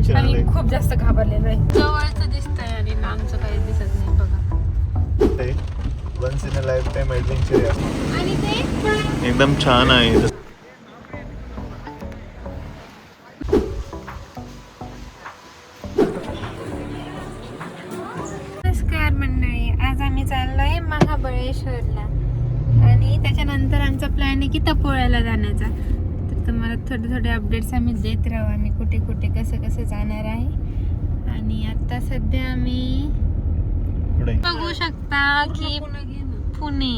Tension आणि आलंय. खूप जास्त घाबरलेलो आहे. जवळचं दिसतंय आणि लांबचं काही दिसत नाही बघा. ते once in a life time adventure आहे. आणि ते एकदम छान आहे. नमस्कार मंडळी, आज आम्ही चाललोय महाबळेश्वरला आणि त्याच्यानंतर आमचा प्लॅन आहे की तपोळ्याला जाण्याचा. तर तुम्हाला थोडे थोडे अपडेट्स आम्ही देत राहू, आम्ही कुठे कुठे कसं जाणार आहे. आणि आता सध्या आम्ही बघू शकता की पुणे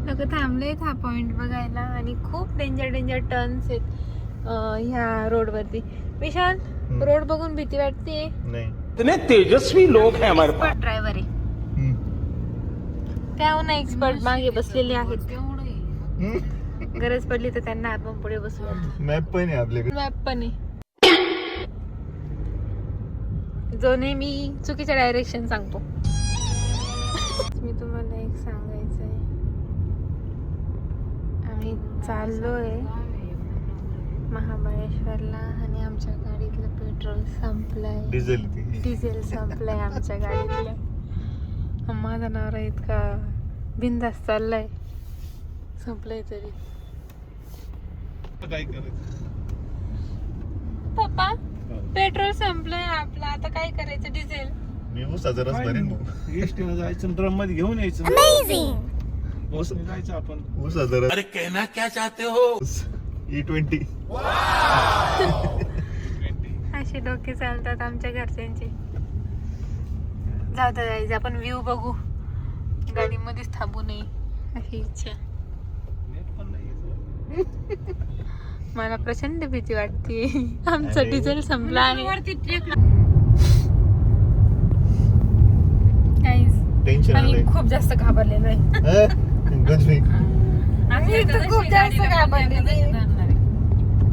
लोक थांबलेत हा पॉइंट बघायला आणि खूप डेंजर टर्न्स आहेत ह्या रोडवरती. विशाल, रोड बघून भीती वाटते. नाही, इतने तेजस्वी लोग हैं हमारे पास. ड्रायव्हर आहे त्याहून एक्सपर्ट मागे बसलेले आहेत. गरज पडली तर त्यांना आपण पुढे बसवत. मॅप पण आहे आपल्याकडे. मॅप पण आहे जो नेहमी चुकीच्या डायरेक्शन सांगतो. मी तुम्हाला एक सांगायचं आहे, आम्ही चाललोय महाबळेश्वरला आणि आमच्या गाडीतलं पेट्रोल संपलंय. डिझेल संपलंय आमच्या गाडीतलं. माझा नवरा इतका बिंदास चाललाय, संपलंय तरी. काय करायचं पप्पा, पेट्रोल संपलंय आपलं, आता काय करायचं? डिझेल मी ऊसाचा रस भरेन. एसटीला जायचं, ड्रम मध्ये घेऊन यायचं. बसने जायचं आपण. ऊसाचा रस. अरे कहना क्या चाहते हो? E20. असे डोके चालतात आमच्या घरच्यांचे. जाऊ जायचं आपण, व्ह्यू बघू, गाडीमध्येच थांबू नये अशी इच्छा. मला प्रचंड भीती वाटते. आमचं डिझेल संपला आहे. टेन्शन आणि आलंय. खूप जास्त घाबरलेलो आहे. गजबी. खूप जास्त घाबरलेलो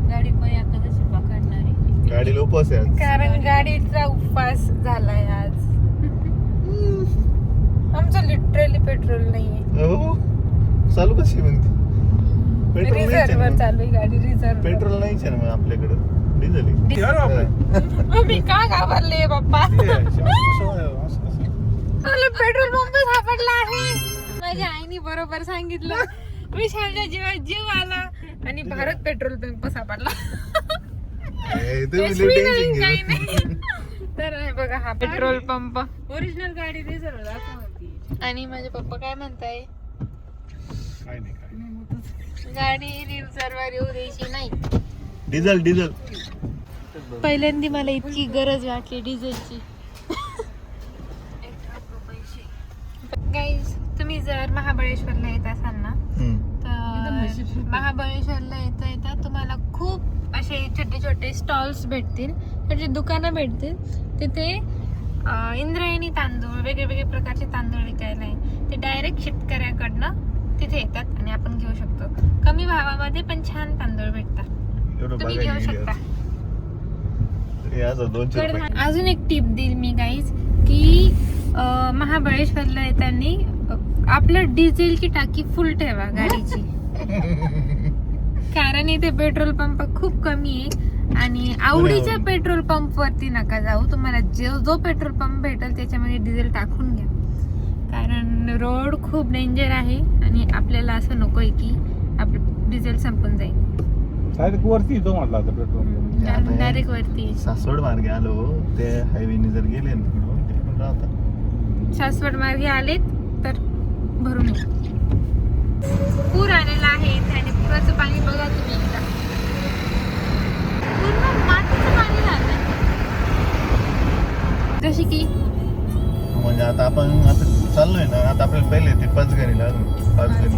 गाडी पण एखादशी पकडणारी. गाडीला उपवास आहे आज. कारण गाडीचा उपवास झालाय आज. आमचं लिटरली पेट्रोल नाहीये. हो, चालू कशी म्हणते? पेट्रोल नाहीच रिझर्व आहे ना. चालू आहे गाडी, रिझर्व. पेट्रोल नाहीच आहे ना मग आपल्याकडे, डिझेल आहे. मी का घाबरले बाप्पा? पेट्रोल पंप सापडला आहे. माझ्या आईने बरोबर सांगितलं. विशालच्या जीवात जीव आला आणि भारत पेट्रोल पंप सापडला. लक्ष्मी नाही, काही नाही. तर हे बघा हा पेट्रोल पंप. ओरिजिनल गाडी रिझर्व दाखवती. आणि माझे पप्पा काय म्हणताय? काय नाही, काय नाही. गाडी रिझर्व येऊ द्यायची नाही. डिझेल पहिल्यांदा मला इतकी गरज वाटली डिझेलची. गाईज, तुम्ही जर महाबळेश्वरला येत असाल ना, तर महाबळेश्वरला येता तुम्हाला खूप असे छोटे छोटे स्टॉल्स भेटतील, छोटे दुकानं भेटतील. तिथे इंद्रायणी तांदूळ, वेगवेगळे प्रकारचे तांदूळ विकायला आहे. ते डायरेक्ट शेतकऱ्याकडनं तिथे येतात आणि आपण घेऊ शकतो. कमी भावामध्ये पण छान तांदूळ भेटतात, तुम्ही घेऊ शकता. अजून एक टिप देईल मी गाईज, की महाबळेश्वरला येताना आपलं डिझेलची टाकी फुल ठेवा गाडीची. कारण इथे पेट्रोल पंप खूप कमी आहे आणि आवडीच्या पेट्रोल पंप वरती नका जाऊ. तुम्हाला जो पेट्रोल पंप भेटेल त्याच्यामध्ये डिझेल टाकून घ्या. कारण रोड खूप डेंजर आहे आणि आपल्याला असं नकोय की आपलं डिझेल संपून जाईल. वरती तो म्हटला होता पेट्रोल. डायरेक्ट वरती सासवड मार्गे आलो, ते हायवेने जर गेले ना तिकडून, ते पण राहतात. सासवड मार्गे आलेत तर भरून ये. पूर आलेला आहे इथे आणि पुराचं पाणी बघा तुम्ही एकदा. पूर्ण मातीचं पाणी झालं. जशी की म्हणजे आता आपण चाललोय ना, आता आपल्याला पहिले ते पाचगणीला पाचगणी,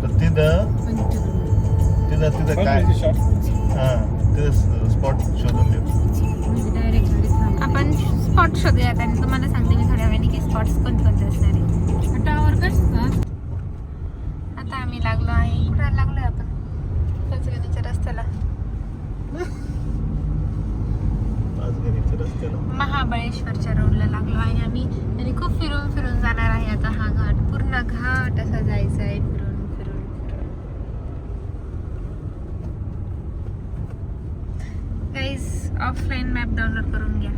तर तिथं काय, हा तिथं स्पॉट शोधून देऊ. आपण स्पॉट शोधूयात आणि तुम्हाला सांगते मी थोड्या वेळाने की स्पॉट्स कोणते असणार आहे. टावर कसं? आता आम्ही लागलो आहे, कुठे लागलोय आपण? पाचगणीच्या रस्त्याला, पाचगणीच्या रस्त्याला, महाबळेश्वरच्या रोडला लागलो आहे आम्ही. आणि खूप फिरून जाणार आहे आता. हा घाट पूर्ण घाट असा जायचा आहे, फिरून ऑफलाईन मॅप डाउनलोड करून घ्या.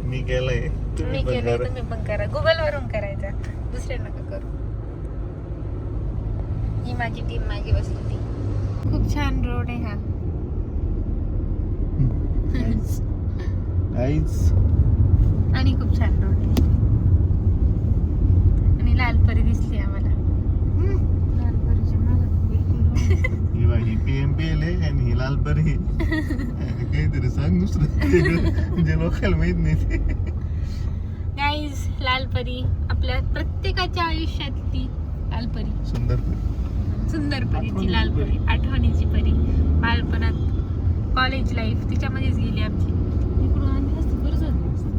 मी केलंय मी तुम्ही पण केलंय, करा. तुम्ही पण करा. गुगल वरून करायचा, दुसरे नका करू. ही माझी टीम मागे बसली. खूप छान रोड आहे हा. आईच आणि खूप छान रोड आहे. आणि लालपरी दिसली आम्हाला. लालपरीच्या मागं ही बाई PMPL आहे आणि ही लालपरी काहीतरी सांग दुसरं जे लोकांना माहित नाही ते. गाईज, लालपरी आपल्या प्रत्येकाच्या आयुष्यातली लालपरी, सुंदर सुंदर परी, ती लालपरी, आठवणीची परी. बालपणात कॉलेज लाईफ तिच्यामध्येच गेली आमची. इकडून आम्ही असते बरं झालं असतं.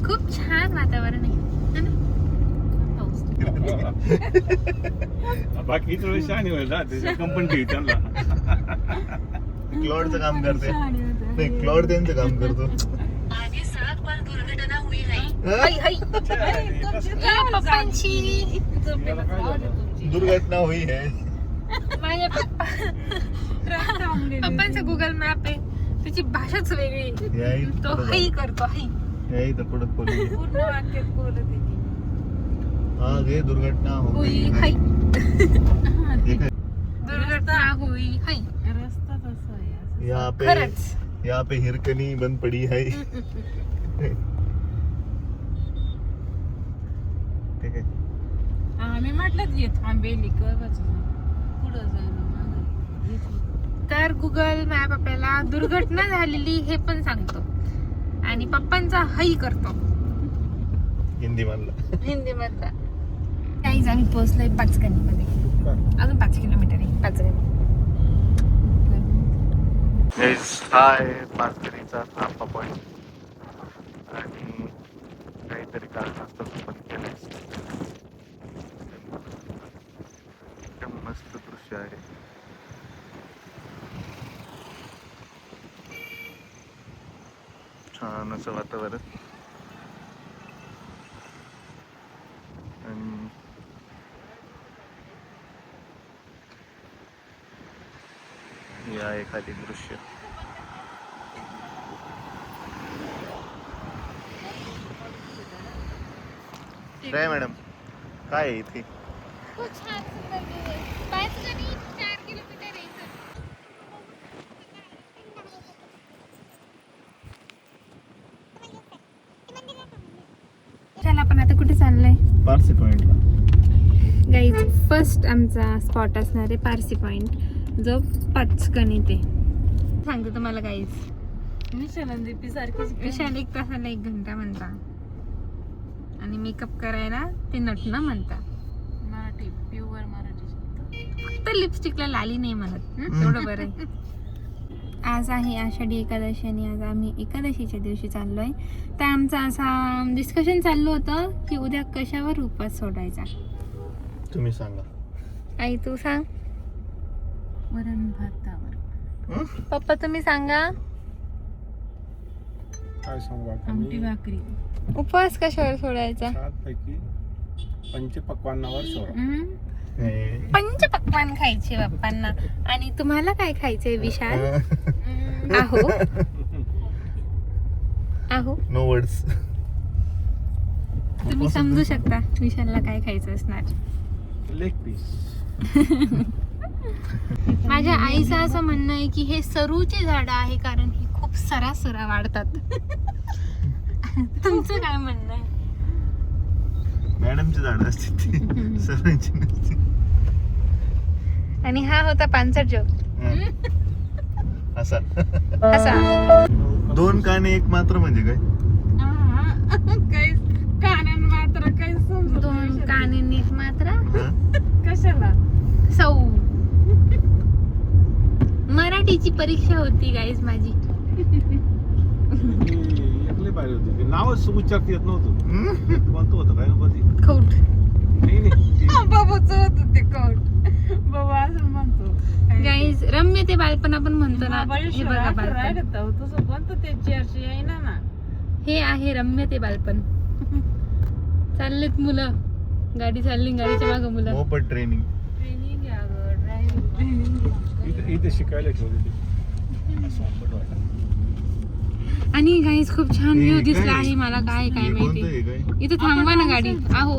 खूप छान वातावरण आहे है ना? पाऊस. बाकी थोडे शहाणी व्हायला त्याच्या कंपनी त्यांना क्लॉडचं काम करते. छान आहे होतं. नाही, क्लॉड त्यांचं काम करतो. हाय, हाय. या पप्पांची दुर्घटना हुई है. माझ्या पप्पांचा गुगल मॅप आहे, त्याची भाषाच वेगळी आहे. याही तो हाई करतो, हाई. याही तर पुढे पोली पूर्ण वाक्यात बोलत आहे ती. आगे दुर्घटना हो हुई गई हाई. ये काय? दुर्घटना हुई हाई. रस्ता तसा आहे असं. यहाँ पे हिरकनी बंद पड़ी है. ठीक आहे. आम्ही म्हटलं ये थांबेली पुढं जाणं मागं. तर गुगल मॅप आपल्याला दुर्घटना झालेली हे पण सांगतो आणि पप्पांचा हाई करतो हिंदी मधला. हिंदी मधला. काहीच आम्ही पोहोचलोय पाचगणीमध्ये. अजून 5 किलोमीटर आहे पाचगणी. हा आहे पाचगणीचा थांबा पॉईंट आणि काहीतरी कारणास्तव पण केलंय. एकदम मस्त दृश्य आहे. छान असं वातावरण आणि हे आहे खाली दृश्य. काय मॅडम काय आहे इथे? खूप छान सुंदर view आहे. पाचगणी 4 किलोमीटर आहे इथून. चला आपण आता कुठे चाललोय? पारसी पॉइंटला. गाईज, फर्स्ट आमचा स्पॉट असणार आहे पारसी पॉइंट, जो पाचगणी ते सांगतो तुम्हाला. गाईज, विशाल दीपी सारखीच विशाल 1 तासाला 1 घंटा म्हणता आणि मेकअप करायला ते नटणं म्हणता. मराठी प्युअर मराठी शब्द. फक्त लिपस्टिकला लाली नाही म्हणत. तेवढं बरं आहे. आज आहे आषाढी एकादशी आणि आज आम्ही एकादशीच्या दिवशी चाललोय. तर आमचा असा डिस्कशन चाललं होतं की उद्या कशावर उपवास सोडायचा. तुम्ही सांगा. आई तू सांग. वरण भातावर. पप्पा तुम्ही सांगा. काय सांगू आमटी भाकरी. उपवास कशावर सोडायचा? पैकी पंचपक्वान्नावर सोडा. पंचपक्वान खायचे बाप्पांना. आणि तुम्हाला काय खायचंय विशाल? आहो आहो, नो वर्ड्स. तुम्ही समजू शकता विशालला काय खायचं असणार. Leg piece. माझ्या आईचं असं म्हणणं आहे की हे सरूचे झाड आहे कारण ही खूप सरासरा वाढतात. तुमचं काय म्हणणं आहे? मॅडमची झाड असते ती, सरांची नसते. आणि हा होता पानसट जोक. असा असा 2 काने 1 मात्र म्हणजे काय? काही कानान मात्र काही समजत 2 काने नीट मात्र हा? कशाला. सौ. मराठीची परीक्षा होती गाईज माझी. एकले पाहिजे होते ते नावच उच्चारता येत नव्हतं. कोणतं होतं काय नव्हतं खौट. नाही बाबूच होत ते कौट. बाबा असं म्हणतो. गाईज, रम्य ते बालपण आपण म्हणतो ना, हे बघा बालपण. राहिलं तुझं कोणतं ते चर्चा आहे ना. हे आहे रम्य ते बालपण. चाललेत मुलं, गाडी चालली, गाडीच्या मागं मुलं. मोफत ट्रेनिंग. ट्रेनिंग आहे अगं, ड्रायव्हिंग इथे शिकायला ठेवलेली. आणि गाईज खूप छान हे व्ह्यू काय? दिसला आहे मला. काय काय हे कोणतं आहे माहिती. काय? इथं थांबवा ना गाडी. आहो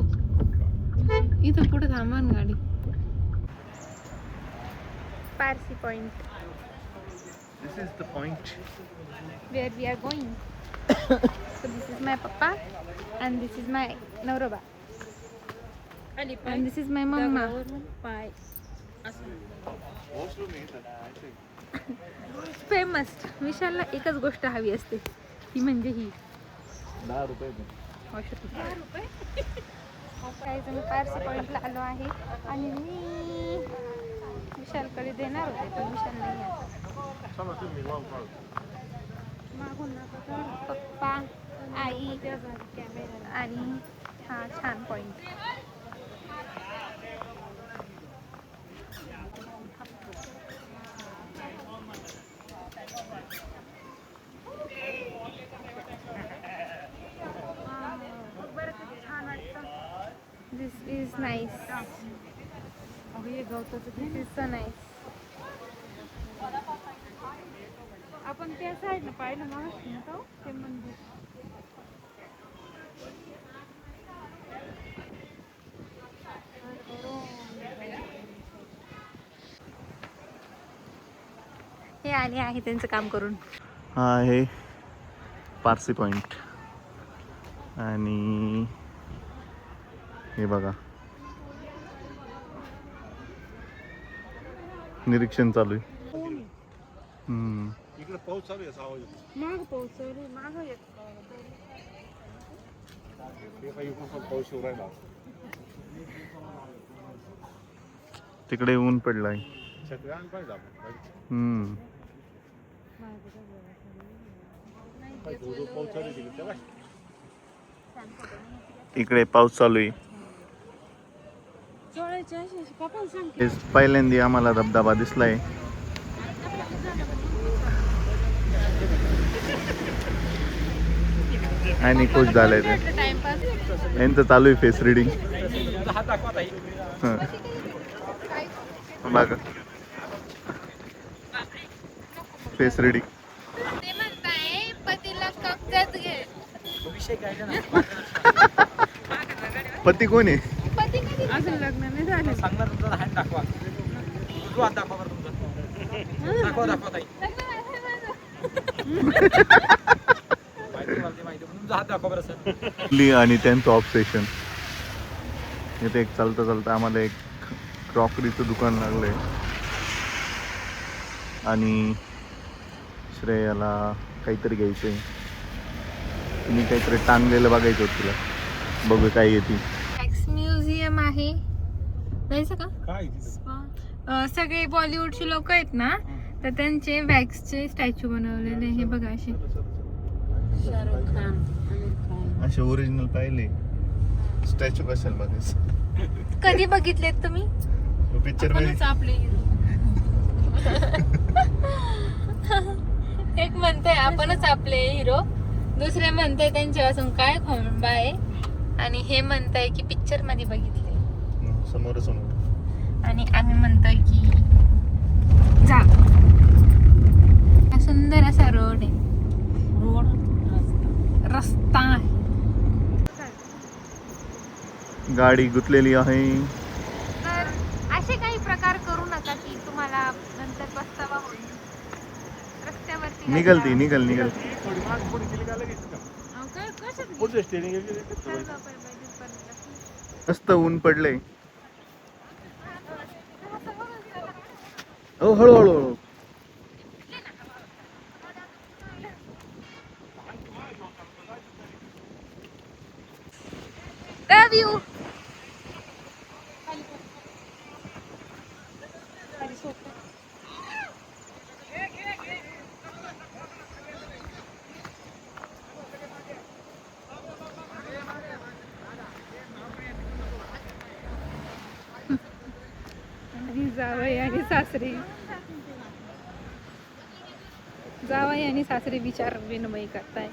इथं पुढे थांबवा ना गाडी. Parsi point This is the point. where we are going. So this is my papa and this is my Nauraba and this is my mama. Famous. विशालला एकच गोष्ट हवी असते ती म्हणजे ही 10 रुपये. काहीच मी पारसी पॉइंटला आलो आहे आणि मी विशालकडे देणार होते पण विशाल नाही आहे. पप्पा आई आणि हा छान point. This is nice. This is so nice. आपण त्या साईडला पाहिलं महाराष्ट्र ते मंदिर. हे आले आहे त्यांचं काम करून. हा आहे पारसी पॉइंट आणि हे बघा निरीक्षण चालू आहे. इकडे पाऊस चालू आहे. आवाज येतो. माग पोहोचवली माग येत. हे काही इकडून पण पाऊस येऊ राहिला. तिकडे ऊन पडलाय. छत्री आण पाहिजे आपण. पाऊस चालू आहे तिकडे. तेव्हा इकडे पाऊस चालू आहे. जोळ्याची अशी कपाल सांगते. तेच पहिल्यांदा आम्हाला धबधबा दिसलाय. आणि खुश झालंय ते. यांचं चालू आहे फेस रिडिंग. बघा फेस रिडिंग. ते म्हणताय पतीला कब्जात घे. पती कोण आहे? पती कधी अजून लग्न नाही झालं. सांगणार तुमचा हात दाखवा. उजवा हात दाखवा बरं तुमचा. दाखवा ताई. माहिती तुमचा हात दाखवा बरं सर. आणि त्यांचं ऑब्सेशन. इथे एक चालता चालता आम्हाला एक क्रॉकरीचं दुकान लागलंय आणि श्रेयाला काहीतरी घ्यायचंय. मी काहीतरी टांगलेलं बघायचं होतं तिला. बघू काय येते. वॅक्स म्युझियम आहे. जायचं का? काय सगळे बॉलिवूडचे लोक आहेत ना तर त्यांचे वॅक्सचे स्टॅच्यू बनवलेले. हे बघा असे. शाहरुख खान, आमिर खान. असे ओरिजिनल पाहिले स्टॅच्यू कशाला बघायचं. कधी बघितलेत तुम्ही? पिक्चर मध्ये. आपले एक म्हणताय आपणच आपले हिरो, दुसरे म्हणताय त्यांच्यापासून काय खोंबा आहे आणि हे म्हणताय की पिक्चर मध्ये बघितले समोर आणि आम्ही म्हणतोय की जा. सुंदर असा रोड आहे. रस्ता आहे. गाडी गुतलेली आहे. तर असे काही प्रकार करू नका की तुम्हाला नंतर पस्तावा होईल. रस्त्यावरती निघल गाडी निघल थोडी माग थोडी केली का लगेच का? काय कशात पुढचं स्टेरिंग मस्त ऊन पडलंय. हो हळूहळू. व्ह्यू जावई आणि सासरी. जावई आणि सासरी विचार विनिमय करताय.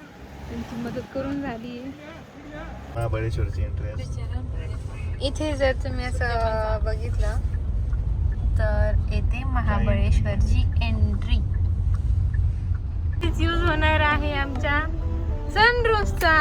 त्यांची मदत करून झाली आहे. महाबळेश्वरची एंट्री. इथे जर तुम्ही असं बघितलं तर येते महाबळेश्वरची एंट्री. यूज होणार आहे आमच्या सनरूफचा.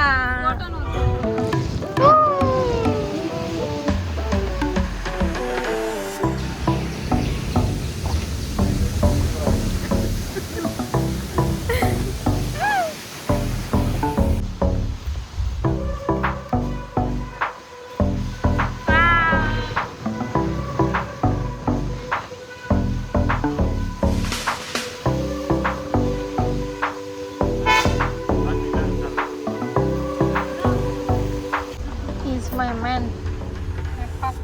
My man, my pop,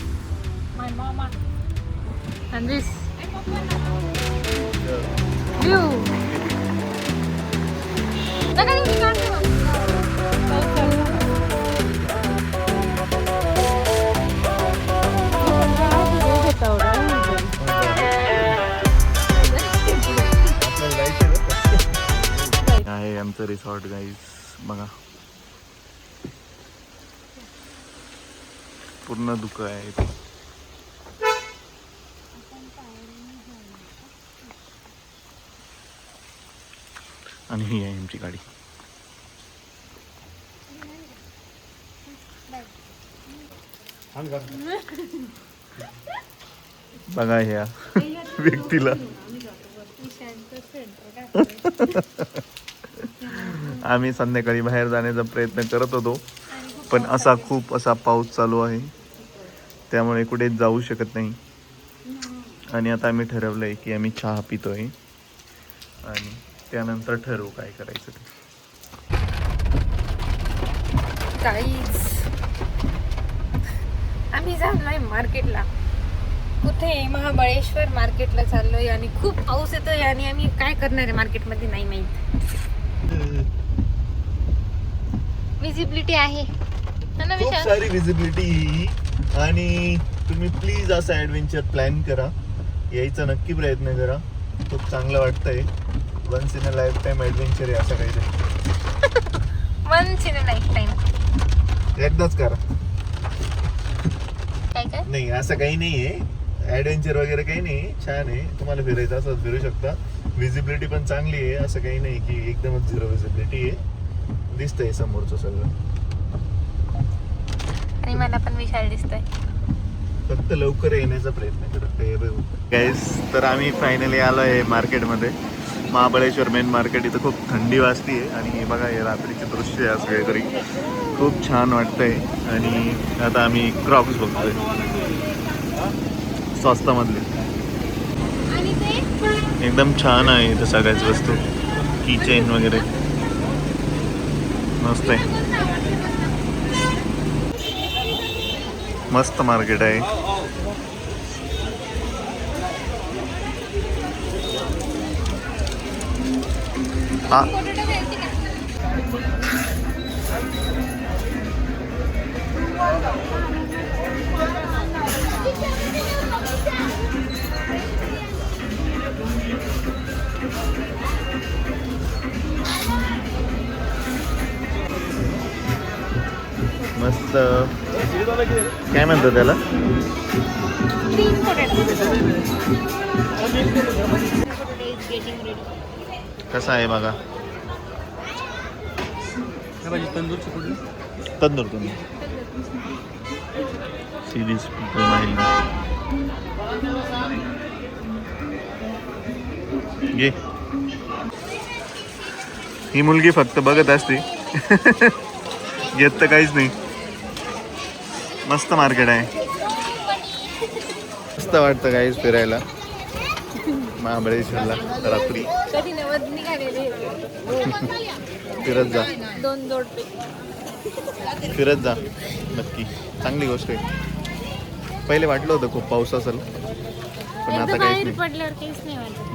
my mama, and this view. आहे आमचं रिसॉर्ट गाईज. बघा पूर्ण दुःख आहे इथे. आणि ही आहे आमची गाडी. बघा ह्या व्यक्तीला. आम्ही संध्याकाळी बाहेर जाण्याचा प्रयत्न करत होतो, पण खूप असा पाऊस चालू आहे, त्यामुळे कुठेच जाऊ शकत नाही. आणि आता आम्ही ठरवलंय की आम्ही चहा पितोय आणि त्यानंतर ठरवू काय करायचं ते. गाईज आम्ही चाललोय मार्केटला. कुठे? महाबळेश्वर मार्केटला चाललोय आणि खूप पाऊस येतोय आणि आम्ही काय करणार आहे मार्केटमध्ये नाही माहित. विजिबिलिटी आहे ना खूप विशाल? सारी विजिबिलिटी. आणि तुम्ही प्लीज असा ऍडव्हेंचर प्लॅन करा, यायचा नक्की प्रयत्न करा. खूप चांगलं वाटतंय. Once in a life time adventure आहे असं काहीतरी. Once in a life time. एकदाच करा. काय नाही असं काही नाहीये, ऍडव्हेंचर वगैरे काही नाही. छान आहे, तुम्हाला फिरायचं असं फिरू शकता. विजिबिलिटी पण चांगली आहे, असं काही नाही की एकदमच झिरो विजिबिलिटी आहे. दिसतंय समोरचं सगळं. आणि मला पण विशाल दिसतोय. फक्त लवकर येण्याचा प्रयत्न करत गाईस. तर आम्ही फायनली आलो आहे मार्केटमध्ये, महाबळेश्वर मेन मार्केट. इथं खूप थंडी वाजती आहे आणि हे बघा हे रात्रीचे दृश्य आहे असं काहीतरी. खूप छान वाटतंय. आणि आता आम्ही क्रॉक्स बघतोय स्वस्तामधले. एकदम छान आहे इथं सगळ्याच वस्तू, की चेन वगैरे मस्त आहे. मस्त मार्केट आहे. हा मस्त. काय म्हणतात त्याला? कसा आहे बघा. तंदूर सिरीज घे. ही मुलगी फक्त बघत असते, घेत तर काहीच नाही. मस्त मार्केट आहे, मस्त वाटतं काहीच फिरायला महाबळेश्वरला रात्री. कधी नवद निघालेले फिरत जा, 2 जोड फिरत जा नक्की. चांगली गोष्ट आहे. पहिले वाटलं होतं खूप पाऊस असेल, पण आता काहीच बाहेर नाही. पडल्यावर काहीच नाही वाटत.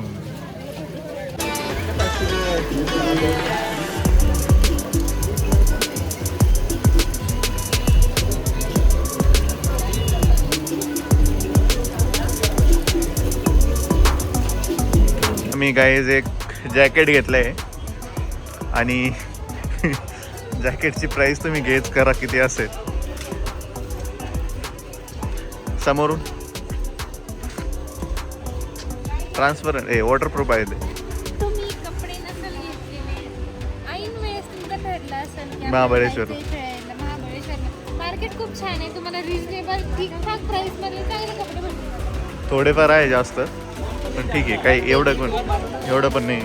मी गाईज एक जॅकेट घेतलंय आणि जॅकेटची प्राइस तुम्ही गेज करा किती असेल. समोरून ट्रान्सपरंट वॉटरप्रूफ आहे ते. तुम्ही कपडे नसेल घेतलेले, ऐन वेळेस तुमचं ठरलं असेल की आपण महाबळेश्वर. जायचंय फिरायला महाबळेश्वरला. मार्केट खूप छान आहे, तुम्हाला रिजनेबल ठीकठाक प्राइस मध्ये चांगले कपडे भेटतील. थोडेफार आहे जास्त, पण ठीक आहे, काही एवढं पण नाही.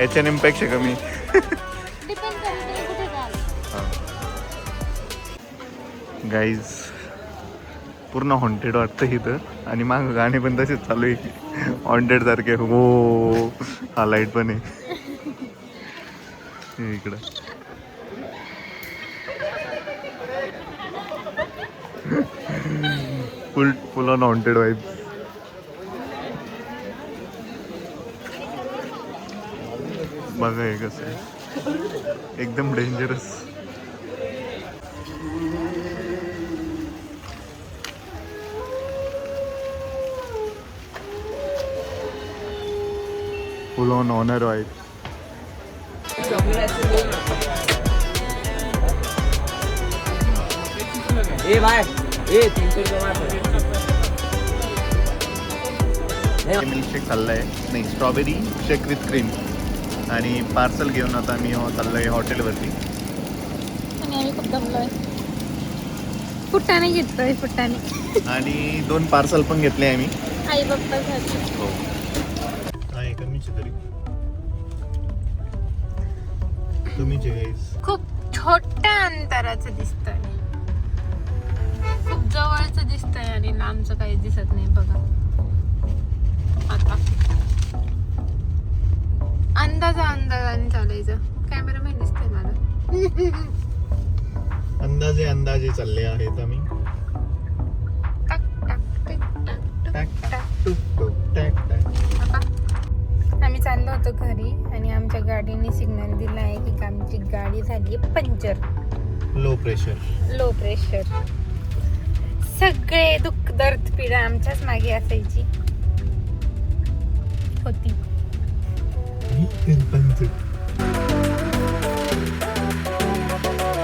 H&M पेक्षा कमी. डिपेंड करतं तुम्ही कुठे जाल. गाईज पूर्ण हॉन्टेड वाटतं इथं, आणि माग गाणे पण तसेच चालू आहे हॉन्टेड सारखे. हो, हा लाईट पण आहे हे इकडं. Full on haunted vibe. बघा हे कसं आहे, एकदम dangerous. Full on horror vibe. ए भाई, 300 रुपये मिल्कशेक खाल्लाय, नाही स्ट्रॉबेरी शेक विथ क्रीम, आणि पार्सल घेऊन आता मी चाललोय हॉटेलवरती. आणि आम्ही खूप दमलोय. फुटाणे घेतलोय, फुटाणे. आणि 2 पार्सल पण घेतले आम्ही. आई बाप्पासाठी. हो, आहे कमीच तरी, कमीच आहे guys. खूप छोट्या अंतराचं दिसतंय, खूप जवळचं दिसतंय आणि लांबचं काही दिसत नाही. बघा आता अंदाजाने चालायचं. कॅमेरामॅन दिसतंय मला. अंदाजे चालले आहेत आम्ही. टाक टाक टिक टाक टाक, टुक टाक. टुक, टुक, टाक, टाक. आता आम्ही चाललो होतो घरी आणि आमच्या गाडीने सिग्नल दिला आहे की आमची गाडी झाली पंक्चर. Low pressure. सगळे दुःख दर्द पीडा आमच्याच मागे असायची होती.